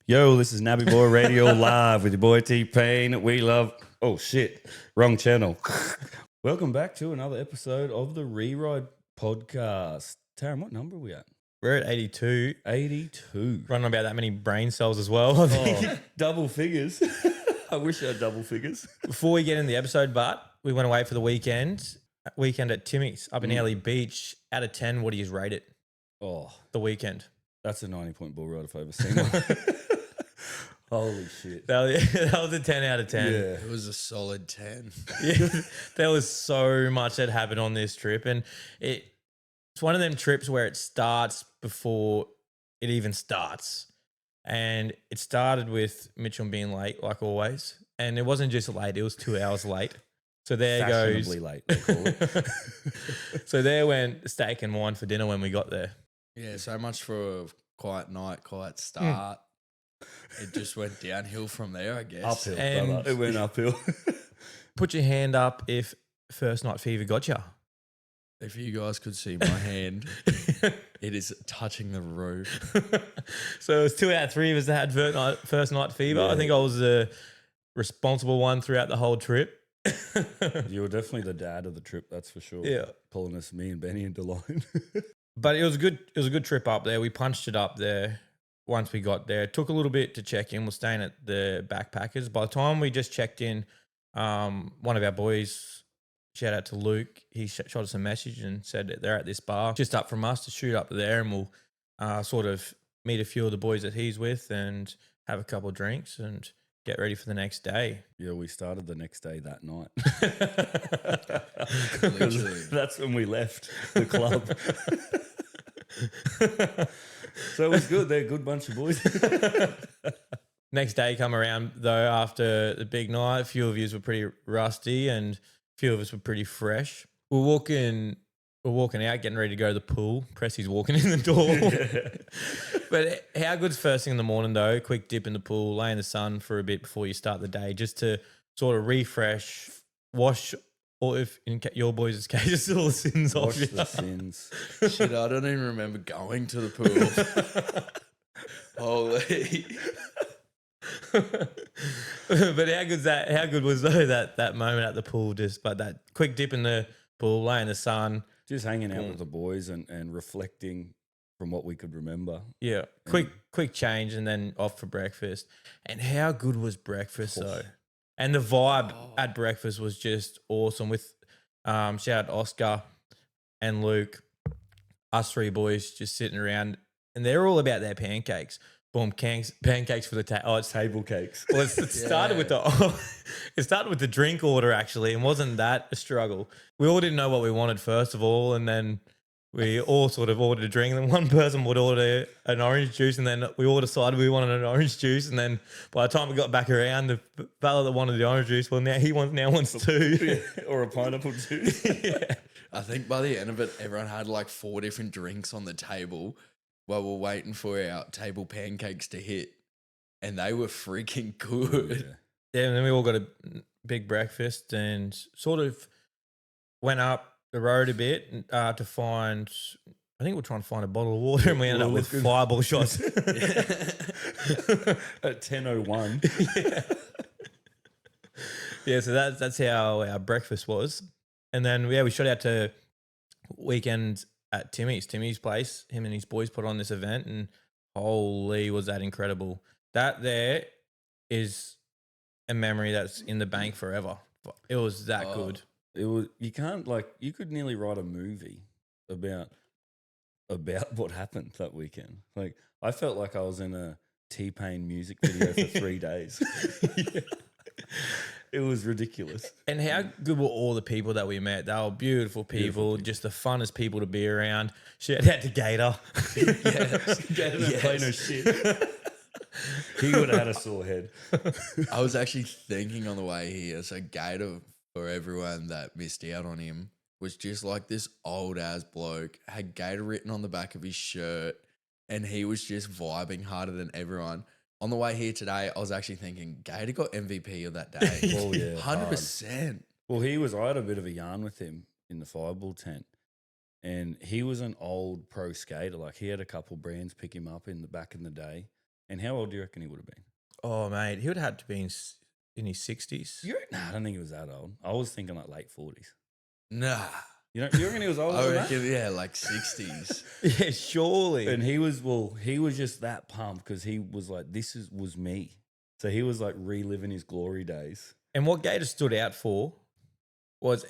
Yo, this is Nabby Boy Radio live with your boy T-Pain. We love... Oh, shit. Wrong channel. Welcome back to another episode of the Reride Podcast. Taryn, what number are we at? We're at 82. 82. Running about that many brain cells as well. I think. Oh, double figures. I wish I had double figures. Before we get in the episode, but we went away for the weekend. Weekend at Timmy's up in Arlie Beach. Out of 10, what do you rate it? Oh, The weekend. that's a 90-point bull ride if I've ever seen one. Holy shit. That was a 10 out of 10. Yeah. It was a solid 10. Yeah, there was so much that happened on this trip. And it's one of them trips where it starts before it even starts. And it started with Mitchell being late, like always. And it wasn't just late, it was 2 hours late. So there goes. Fashionably late, they call it. So there went steak and wine for dinner when we got there. Yeah, so much for a quiet night, quiet start. It just went downhill from there, I guess. Uphill, And- brother. It went uphill. Put your hand up if first night fever got you. If you guys could see my hand, it is touching the roof. So it was 2 out of 3 of us that had first night fever. Yeah. I think I was the responsible one throughout the whole trip. You were definitely the dad of the trip, that's for sure. Yeah. Pulling us, me and Benny into line. But it was a good trip up there. We punched it up there once we got there. It took a little bit to check in. We're staying at the Backpackers. By the time we just checked in, one of our boys, shout out to Luke, he shot us a message and said that they're at this bar just up from us to shoot up there, and we'll sort of meet a few of the boys that he's with and have a couple of drinks and get ready for the next day. Yeah, we started the next day that night. Literally. That's when we left the club. So it was good. They're a good bunch of boys. Next day come around though, after the big night, a few of yous were pretty rusty and a few of us were pretty fresh. We're walking out, getting ready to go to the pool. Pressy's walking in the door. But how good's first thing in the morning though? Quick dip in the pool, lay in the sun for a bit before you start the day, just to sort of refresh, wash, or if in your boys' case, all the sins off Wash you. the sins. Shit, I don't even remember going to the pool. Holy. But how good was though that moment at the pool, but that quick dip in the pool, lay in the sun. Just hanging out with the boys and reflecting from what we could remember. Yeah. Quick change and then off for breakfast. And how good was breakfast though? And the vibe at breakfast was just awesome with shout out Oscar and Luke, us three boys just sitting around, and they're all about their pancakes. Boom, pancakes for the Table cakes. Well, it started with the drink order actually, and wasn't that a struggle? We all didn't know what we wanted first of all, and then we all sort of ordered a drink. And then one person would order an orange juice, and then we all decided we wanted an orange juice. And then by the time we got back around, the fella that wanted the orange juice, well, now he wants two. Or a pineapple juice. Yeah. I think by the end of it, everyone had like 4 different drinks on the table while we're waiting for our table pancakes to hit. And they were freaking good. Yeah. Yeah, and then we all got a big breakfast and sort of went up the road a bit to find, I think we're trying to find a bottle of water, and we ended up with fireball shots. At 10:01. Yeah, so that's how our breakfast was. And then, we shot out to weekend at Timmy's place. Him and his boys put on this event, and holy, was that incredible. That there is a memory that's in the bank forever. It was that good. It was, you could nearly write a movie about what happened that weekend. Like, I felt like I was in a T-Pain music video for 3 days. Yeah. It was ridiculous. And how good were all the people that we met? They were beautiful people, just the funnest people to be around. Shout out to Gator. Gator didn't play no shit. He would have had a sore head. I was actually thinking on the way here, so Gator, for everyone that missed out on him, was just like this old ass bloke, had Gator written on the back of his shirt, and he was just vibing harder than everyone. On the way here today, I was actually thinking Gator got MVP of that day. Oh, yeah. 100%. Well, I had a bit of a yarn with him in the fireball tent, and he was an old pro skater. Like, he had a couple brands pick him up back in the day. And how old do you reckon he would have been? Oh, mate, he would have had to be in his 60s. Nah, I don't think he was that old. I was thinking like late 40s. Nah. You reckon he was older I than reckon, that? yeah, like 60s. Yeah, surely. And he was just that pumped because he was like, was me. So he was like reliving his glory days. And what Gator stood out for was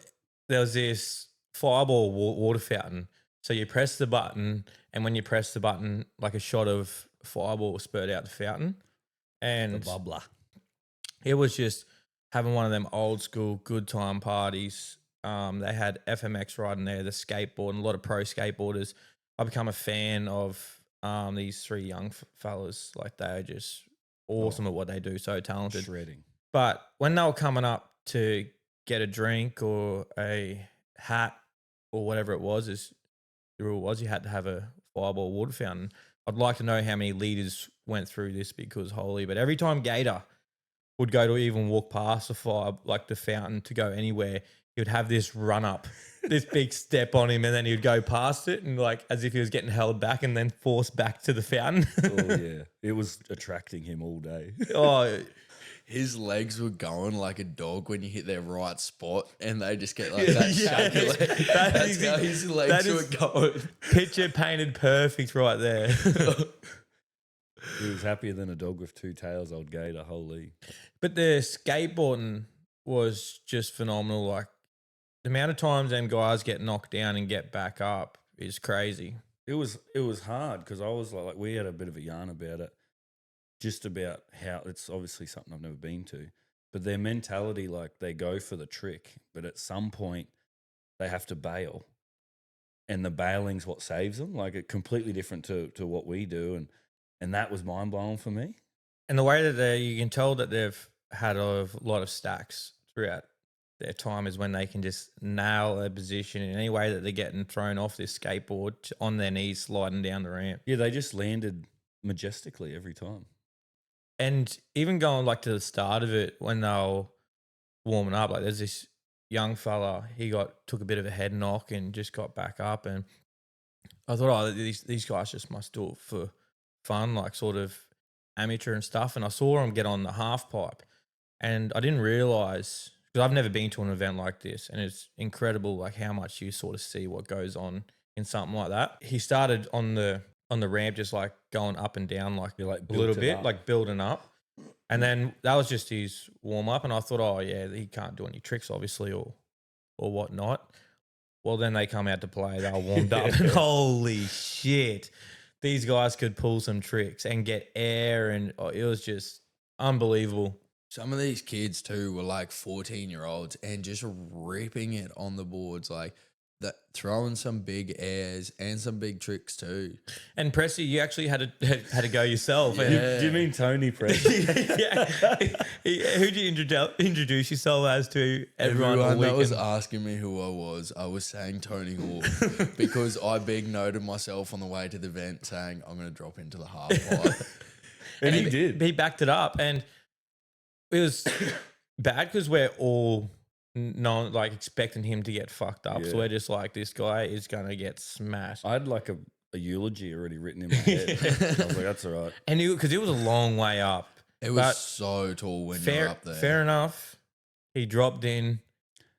there was this fireball water fountain. So you press the button, and when you press the button, like a shot of fireball will spurt out the fountain. And The bubbler. it was just having one of them old school good time parties. They had FMX riding there, the skateboard, and a lot of pro skateboarders. I become a fan of these three young fellas. Like, they are just awesome at what they do, so talented. Shredding. But when they were coming up to get a drink or a hat or whatever it was, the rule was you had to have a fireball water fountain. I'd like to know how many leaders went through this because holy, but every time Gator would go to even walk past the fountain to go anywhere, he would have this run up, this big step on him, and then he would go past it and like as if he was getting held back and then forced back to the fountain. Oh yeah, it was attracting him all day. Oh, His legs were going like a dog when you hit their right spot, and they just get like that shaky leg. That's how his legs were going. Picture painted perfect right there. He was happier than a dog with two tails, old Gator. Holy. But the skateboarding was just phenomenal. Like, the amount of times them guys get knocked down and get back up is crazy. It was hard because I was like, we had a bit of a yarn about it, just about how it's obviously something I've never been to, but their mentality, like they go for the trick, but at some point they have to bail, and the bailing's what saves them. Like, it's completely different to what we do, and that was mind blowing for me. And the way that you can tell that they've had a lot of stacks throughout their time is when they can just nail a position in any way that they're getting thrown off this skateboard on their knees, sliding down the ramp. Yeah, they just landed majestically every time. And even going like to the start of it when they were warming up, like there's this young fella, he took a bit of a head knock and just got back up. And I thought, these guys just must do it for fun, like sort of amateur and stuff. And I saw him get on the half pipe, and I didn't realize, because I've never been to an event like this, and it's incredible like how much you sort of see what goes on in something like that. He started on the ramp just like going up and down like a little bit, like building up. And then that was just his warm up. And I thought, oh yeah, he can't do any tricks obviously or whatnot. Well, then they come out to play, they were warmed up, and holy shit, these guys could pull some tricks and get air, and it was just unbelievable. Some of these kids too were like 14-year-olds and just ripping it on the boards, like that, throwing some big airs and some big tricks too. And Pressy, you actually had to go yourself. Yeah. Do you mean Tony Pressy? Yeah. Who did you introduce yourself as to everyone that was asking me who I was saying Tony Hawk because I big noted myself on the way to the event saying I'm going to drop into the half pipe. And he did. He backed it up, and it was bad because we're all like expecting him to get fucked up. Yeah. So we're just like, this guy is going to get smashed. I had like a eulogy already written in my head. I was like, that's all right. And because it was a long way up. It was so tall when you're up there. Fair enough. He dropped in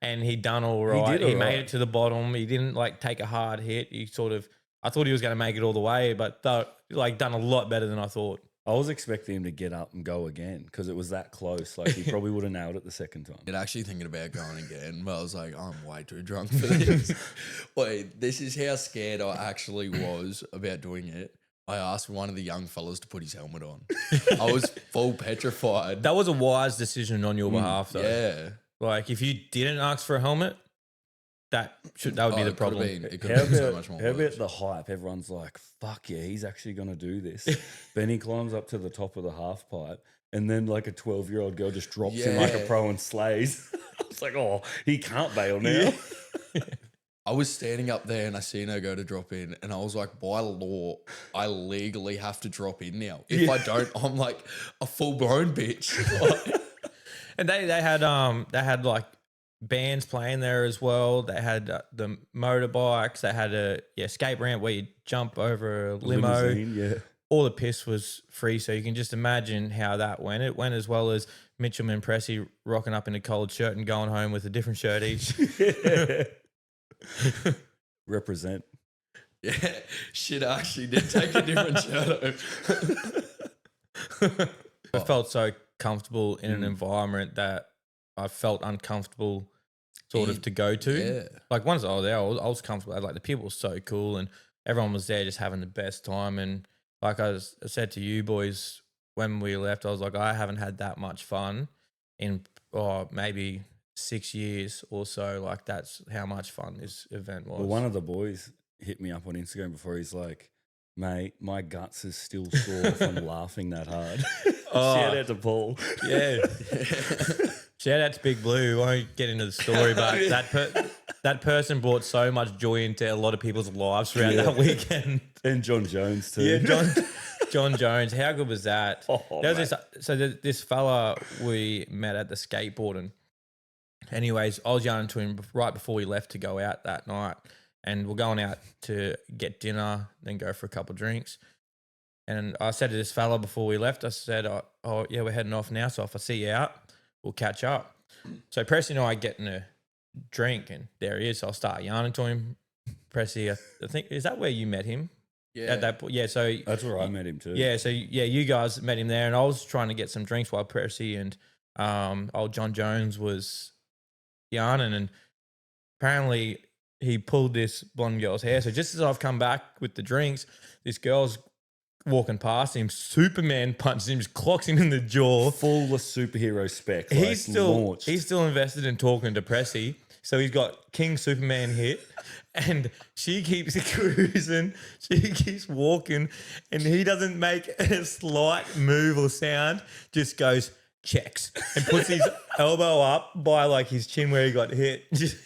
and he done all right. He made it to the bottom. He didn't like take a hard hit. I thought he was going to make it all the way, but done a lot better than I thought. I was expecting him to get up and go again because it was that close. Like, he probably would have nailed it the second time. And actually thinking about going again, but I was like, I'm way too drunk for this. Wait, this is how scared I actually was about doing it. I asked one of the young fellas to put his helmet on. I was full petrified. That was a wise decision on your behalf, though. Yeah. Like, if you didn't ask for a helmet, that would be the problem. It could have been so much more. How about the hype? Everyone's like, fuck yeah, he's actually going to do this. Then he climbs up to the top of the half pipe, and then like a 12-year-old girl just drops him like a pro and slays. I was like, oh, he can't bail now. I was standing up there and I seen her go to drop in, and I was like, by law, I legally have to drop in now. If I don't, I'm like a full-blown bitch. And they had like bands playing there as well. They had the motorbikes. They had a skate ramp where you jump over a limo. Limousine, all the piss was free. So you can just imagine how that went. It went as well as Mitchell and Pressy rocking up in a cold shirt and going home with a different shirt each. Represent. Yeah, shit, I actually did take a different shirt home. I felt so comfortable in an environment that I felt uncomfortable sort of to go to. Yeah. Like once I was there, I was comfortable. Like the people were so cool and everyone was there just having the best time. And like I said to you boys when we left, I was like, I haven't had that much fun in maybe 6 years or so. Like that's how much fun this event was. Well, one of the boys hit me up on Instagram before. He's like, mate, my guts is still sore from laughing that hard. Shout out to Paul. Yeah. Shout out to Big Blue. We won't get into the story, but that person brought so much joy into a lot of people's lives throughout that weekend. And John Jones too. Yeah, John Jones. How good was that? There was this fella we met at the skateboarding. Anyways, I was yelling to him right before we left to go out that night. And we're going out to get dinner, then go for a couple of drinks. And I said to this fella before we left, I said, oh yeah, we're heading off now. So if I see you out, we'll catch up. So Pressy and I get in a drink and there he is. So I'll start yarning to him. Pressy, I think, is that where you met him? Yeah. At that point? Yeah. So that's where I met him too. Yeah. So yeah, you guys met him there and I was trying to get some drinks while Pressy and old John Jones was yarning and apparently he pulled this blonde girl's hair. So just as I've come back with the drinks, this girl's walking past him, Superman punches him, just clocks him in the jaw. Full of superhero spec. He's still invested in talking to Pressy. So he's got King Superman hit and she keeps cruising. She keeps walking and he doesn't make a slight move or sound, just goes, checks, and puts his elbow up by like his chin where he got hit. Just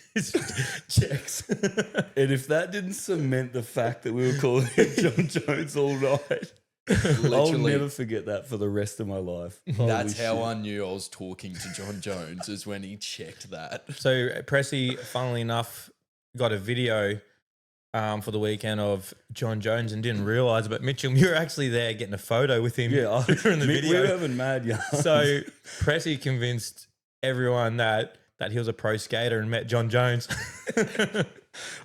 checks. And if that didn't cement the fact that we were calling him John Jones all night, I'll never forget that for the rest of my life. That's how I knew I was talking to John Jones, is when he checked that. So Pressy, funnily enough, got a video for the weekend of John Jones and didn't realise, but Mitchell, you were actually there getting a photo with him. Yeah, in the video. We were having mad yarns. So Pressy convinced everyone that he was a pro skater and met John Jones.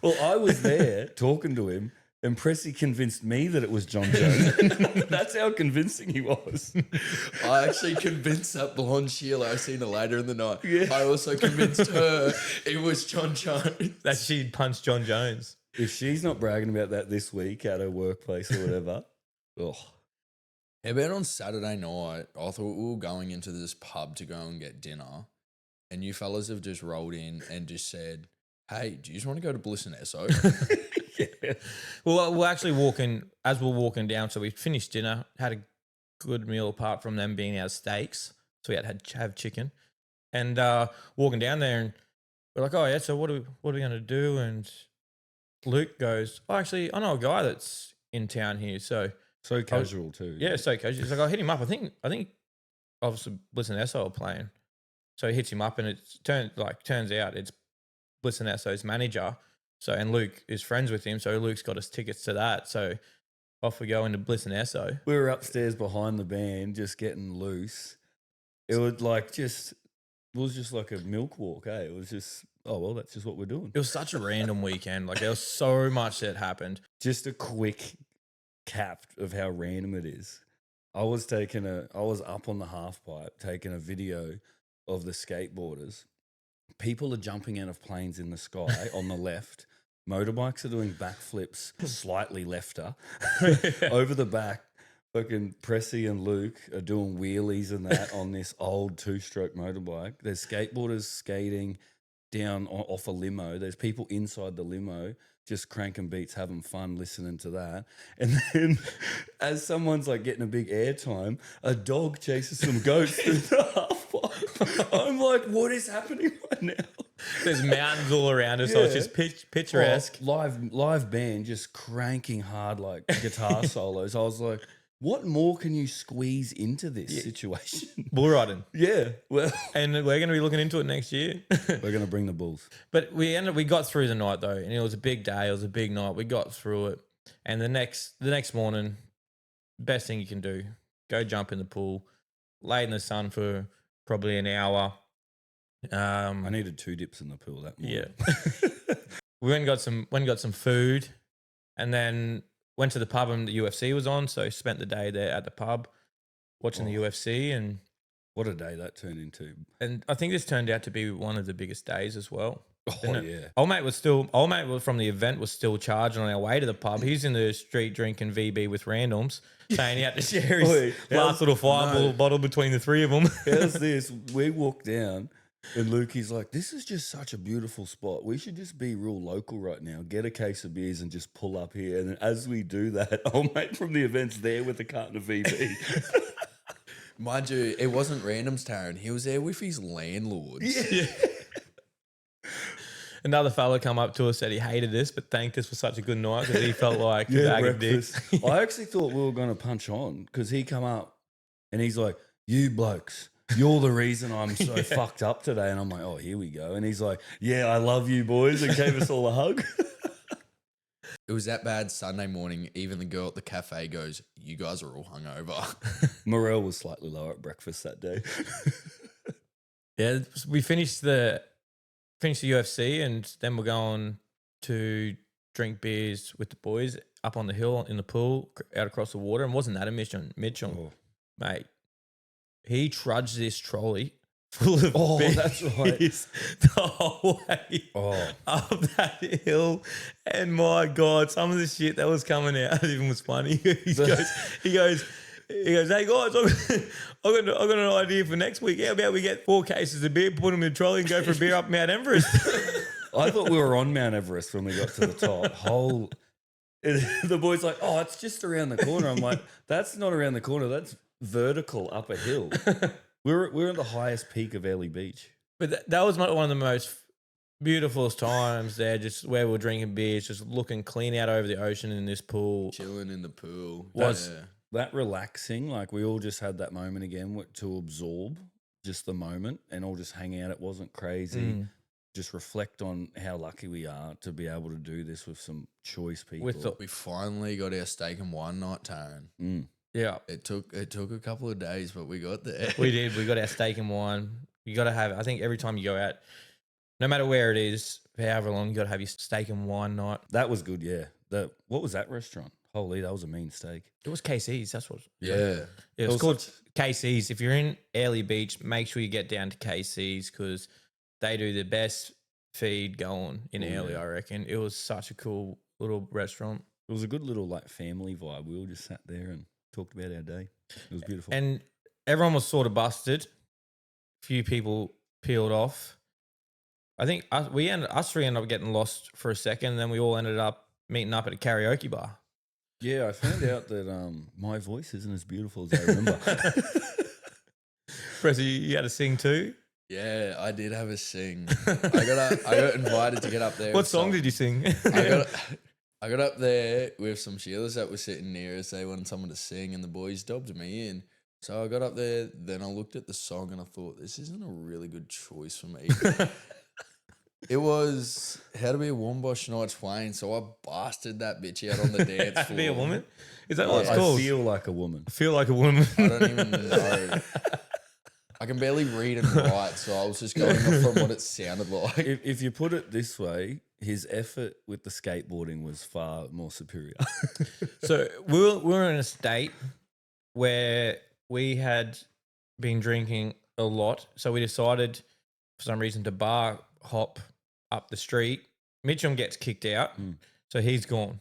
Well, I was there talking to him and Pressy convinced me that it was John Jones. That's how convincing he was. I actually convinced that blonde Sheila, I seen her later in the night. Yeah. I also convinced her it was John Jones. That she'd punched John Jones. If she's not bragging about that this week at her workplace or whatever, oh. How about on Saturday night, I thought we were going into this pub to go and get dinner, and you fellas have just rolled in and just said, hey, do you just want to go to Bliss and Esso? Yeah. Well, we're actually as we're walking down, so we finished dinner, had a good meal apart from them being our steaks. So we had to have chicken. And walking down there, and we're like, oh, yeah, so what are we going to do? And Luke goes, oh, actually, I know a guy that's in town here. So casual too. Yeah, so casual. He's like, I'll hit him up. I think obviously Bliss and Esso are playing. So he hits him up and it turns out it's Bliss and Esso's manager. So, and Luke is friends with him. So Luke's got us tickets to that. So off we go into Bliss and Esso. We were upstairs behind the band just getting loose. It was just like a milk walk, eh? It was just, oh, well, that's just what we're doing. It was such a random weekend. Like there was so much that happened. Just a quick cap of how random it is. I was up on the half pipe taking a video of the skateboarders. People are jumping out of planes in the sky on the left. Motorbikes are doing backflips slightly lefter over the back. Fucking Pressy and Luke are doing wheelies and that on this old 2-stroke motorbike. There's skateboarders skating down off a limo. There's people inside the limo just cranking beats, having fun, listening to that. And then as someone's like getting a big airtime, a dog chases some goats through the half pipe. I'm like, what is happening right now? There's mountains all around us, so it's just picturesque. Live band just cranking hard like guitar solos. I was like, what more can you squeeze into this situation? Bull riding. Yeah, well. And we're going to be looking into it next year. We're going to bring the bulls. But we got through the night though, and it was a big day. It was a big night. We got through it. And the next morning, best thing you can do. Go jump in the pool, lay in the sun for probably an hour. I needed 2 dips in the pool that morning. Yeah. We went and got some food, and then went to the pub, and the UFC was on. So spent the day there at the pub watching the UFC, and What a day that turned into. I think this turned out to be one of the biggest days as well. Oh, yeah. Old mate from the event was still charging on our way to the pub. He's in the street drinking VB with randoms, saying he had to share his last little fireball bottle between the 3 of them. How's this? We walk down and Lukey's like, this is just such a beautiful spot. We should just be real local right now. Get a case of beers and just pull up here. And as we do that, old mate from the event's there with a carton of VB. Mind you, it wasn't randoms, Taryn. He was there with his landlords. Yeah. Another fella come up to us, said he hated us, but thanked us for such a good night because he felt like a bag of dicks. I actually thought we were going to punch on because he come up and he's like, you blokes, you're the reason I'm so fucked up today. And I'm like, oh, here we go. And he's like, yeah, I love you boys, and gave us all a hug. It was that bad Sunday morning. Even the girl at the cafe goes, you guys are all hungover. Morale was slightly lower at breakfast that day. Yeah, we finished the UFC, and then we're going to drink beers with the boys up on the hill in the pool out across the water. And wasn't that a mission? Mitchell, mate, he trudged this trolley full of beers that's right. the whole way up that hill. And my God, some of the shit that was coming out even was funny. He goes, hey guys, I've got an idea for next week. How about we get 4 cases of beer, put them in a trolley, and go for a beer up Mount Everest? I thought we were on Mount Everest when we got to the top. The boy's like, oh, it's just around the corner. I'm like, that's not around the corner. That's vertical up a hill. We're at the highest peak of Arlie Beach. But that was one of the most beautiful times there, just where we're drinking beers, just looking clean out over the ocean in this pool. Chilling in the pool. That relaxing, like we all just had that moment again to absorb just the moment and all just hang out. It wasn't crazy. Just reflect on how lucky we are to be able to do this with some choice people. We finally got our steak and wine night, Taryn. Yeah. It took a couple of days, but we got there. We did. We got our steak and wine. You got to have it. I think every time you go out, no matter where it is, for however long, you got to have your steak and wine night. That was good, yeah. What was that restaurant? Holy, that was a mean steak. It was KC's. That's what. Yeah. It was called KC's. If you're in Arlie Beach, make sure you get down to KC's because they do the best feed going in Arlie, I reckon. It was such a cool little restaurant. It was a good little like family vibe. We all just sat there and talked about our day. It was beautiful. And everyone was sort of busted. A few people peeled off. I think us 3 ended up getting lost for a second, and then we all ended up meeting up at a karaoke bar. Yeah, I found out that my voice isn't as beautiful as I remember. Pressy, you had to sing too? Yeah, I did have a sing. I got invited to get up there. What song did you sing? I got up there with some Sheilas that were sitting near us. They wanted someone to sing, and the boys dobbed me in. So I got up there. Then I looked at the song and I thought, this isn't a really good choice for me. It was How to Be a Woman by Shania Twain, so I blasted that bitch out on the dance floor. How to Be a Woman? Is that what it's called? I feel like a woman. I feel like a woman. I don't even know. I can barely read and write, so I was just going from what it sounded like. If you put it this way, his effort with the skateboarding was far more superior. So we were in a state where we had been drinking a lot, so we decided for some reason to bar hop up the street. Mitchum gets kicked out, so he's gone.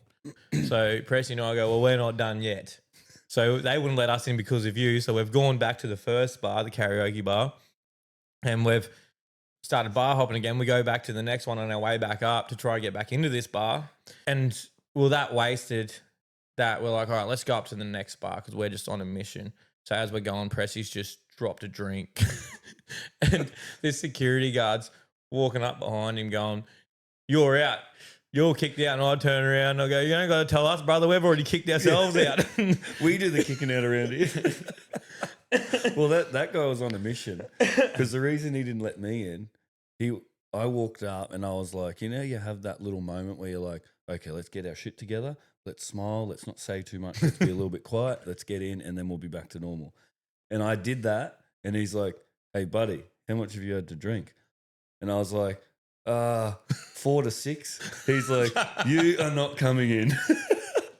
So Pressy and I go, well, we're not done yet. So they wouldn't let us in because of you. So we've gone back to the first bar, the karaoke bar, and we've started bar hopping again. We go back to the next one on our way back up to try and get back into this bar. And well, that wasted that. We're like, all right, let's go up to the next bar because we're just on a mission. So as we're going, Pressy's just dropped a drink. And this security guard's walking up behind him going, you're out. You're kicked out, and I turn around and I go, you ain't got to tell us, brother. We've already kicked ourselves out. We do the kicking out around here. Well, that guy was on a mission because the reason he didn't let me in, I walked up and I was like, you have that little moment where you're like, okay, let's get our shit together. let's smile. Let's not say too much. Let's be a little bit quiet. Let's get in and then we'll be back to normal. And I did that. And he's like, hey, buddy, how much have you had to drink? And I was like, 4 to 6. He's like, you are not coming in.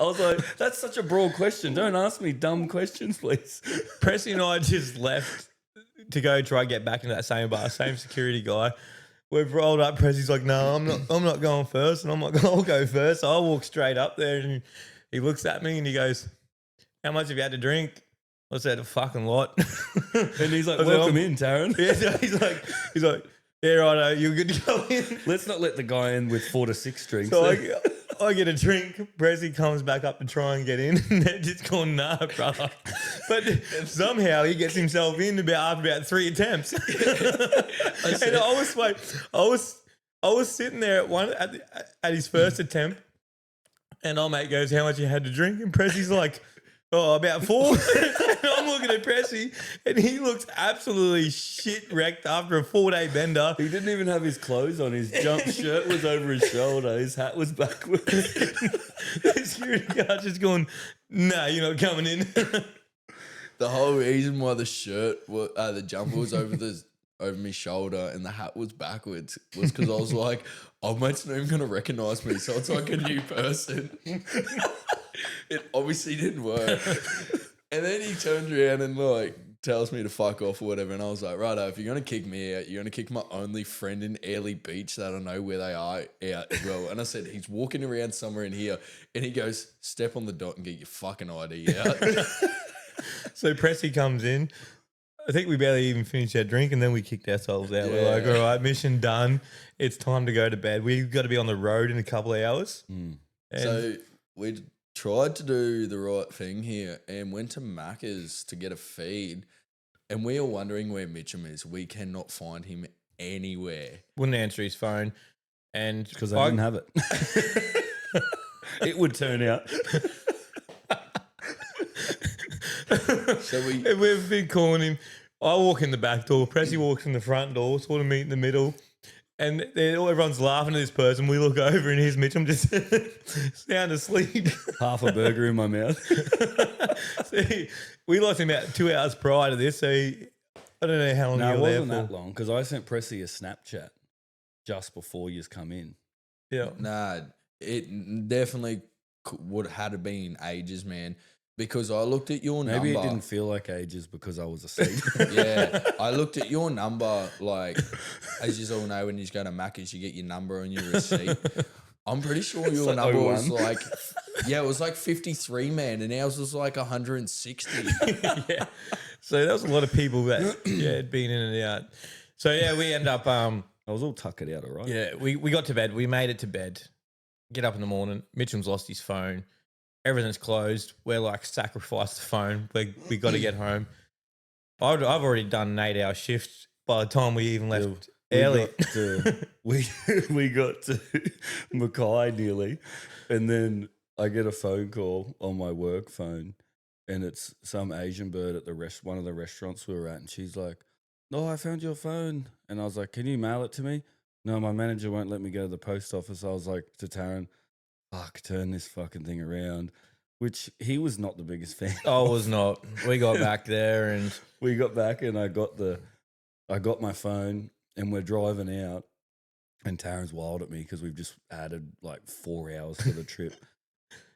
I was like, that's such a broad question. Don't ask me dumb questions, please. Pressy and I just left to go try and get back into that same bar, same security guy. We've rolled up. Pressy's like, no, I'm not going first. And I'm like, I'll go first. So I walk straight up there and he looks at me and he goes, how much have you had to drink? I said, a fucking lot. And he's like, welcome in, Taryn. Yeah, so he's like, yeah, righto, you're good to go in. Let's not let the guy in with 4 to 6 drinks. So I get a drink. Pressy comes back up to try and get in. And they're just going, nah, brother. But somehow he gets himself in after about 3 attempts. And I was sitting there at his first attempt. And our mate goes, how much you had to drink? And Pressy's like, oh, about 4. And I'm looking at Pressy, and he looks absolutely shit wrecked after a 4-day bender. He didn't even have his clothes on. His jump shirt was over his shoulder. His hat was backwards. The security guard just going, nah, you're not coming in. The whole reason why the jumper was over my shoulder and the hat was backwards was because I was like, oh, mate's not even going to recognise me. So it's like a new person. It obviously didn't work. And then he turns around and like tells me to fuck off or whatever. And I was like, righto, if you're going to kick me out, you're going to kick my only friend in Arlie Beach that I know where they are out as well. And I said, he's walking around somewhere in here. And he goes, step on the dot and get your fucking ID out. So Pressy comes in. I think we barely even finished our drink and then we kicked ourselves out. We're like, all right, mission done. It's time to go to bed. We've got to be on the road in a couple of hours. So we tried to do the right thing here and went to Macca's to get a feed. And we are wondering where Mitchum is. We cannot find him anywhere. Wouldn't answer his phone. And because I didn't have it. It would turn out. So we've been calling him. I walk in the back door. Pressy walks in the front door. Sort of meet in the middle. And everyone's laughing at this person. We look over and here's Mitchum just sound asleep. Half a burger in my mouth. See, we lost him about 2 hours prior to this. So I don't know how long you were there for. No, it wasn't that long because I sent Pressy a Snapchat just before you come in. Yeah. Nah, it definitely would have been ages, man. Because I looked at your number. Maybe it didn't feel like ages because I was asleep. Yeah. I looked at your number, like, as you all know, when you go to Macca's, you get your number on your receipt. I'm pretty sure your like number 01. was like, it was like 53, man, and ours was like 160. Yeah. So there was a lot of people that had been in and out. So yeah, we end up. I was all tuckered out, all right. Yeah, we got to bed. We made it to bed. Get up in the morning. Mitchum's lost his phone. Everything's closed. We're like, sacrifice the phone. We got to get home. I've already done an 8-hour shift by the time we even left early. We got to Mackay nearly, and then I get a phone call on my work phone, and it's some Asian bird at one of the restaurants we were at, and she's like, "Oh, I found your phone," and I was like, "Can you mail it to me?" No, my manager won't let me go to the post office. I was like to Taryn, fuck, turn this fucking thing around, which he was not the biggest fan. I was not. We got back there and we got back and I got my phone and we're driving out and Taryn's wild at me because we've just added like 4 hours to the trip.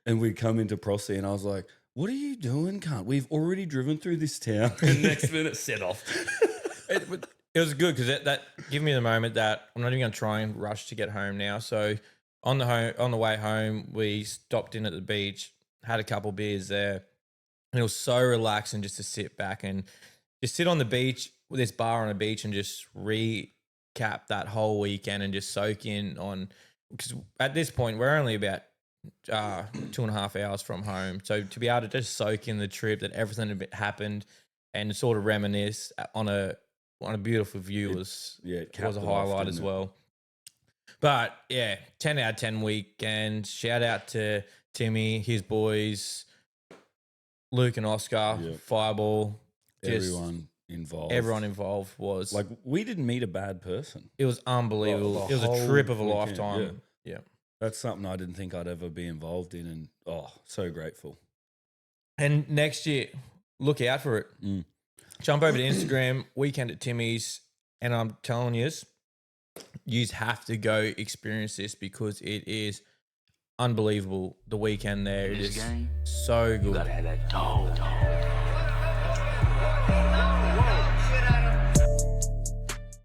And we come into Prosy and I was like, what are you doing, cunt? We've already driven through this town. And next minute set off. It was good because that gave me the moment that I'm not even going to try and rush to get home now. So on the way home, we stopped in at the beach, had a couple beers there, and it was so relaxing just to sit back and just sit on the beach with this bar on a beach and just recap that whole weekend and just soak in on. Because at this point, we're only about 2.5 hours from home, so to be able to just soak in the trip, that everything that happened, and sort of reminisce on a beautiful view was a highlight as well. But yeah, 10 out of 10 weekend. Shout out to Timmy, his boys, Luke and Oscar, Fireball. Everyone involved was like, we didn't meet a bad person. It was unbelievable. It was a trip of a lifetime. Yeah. That's something I didn't think I'd ever be involved in, and so grateful. And next year, look out for it. Jump over to Instagram, Weekend at Timmy's, and I'm telling you have to go experience this because it is unbelievable. The weekend there, it is so good. You gotta have that dog.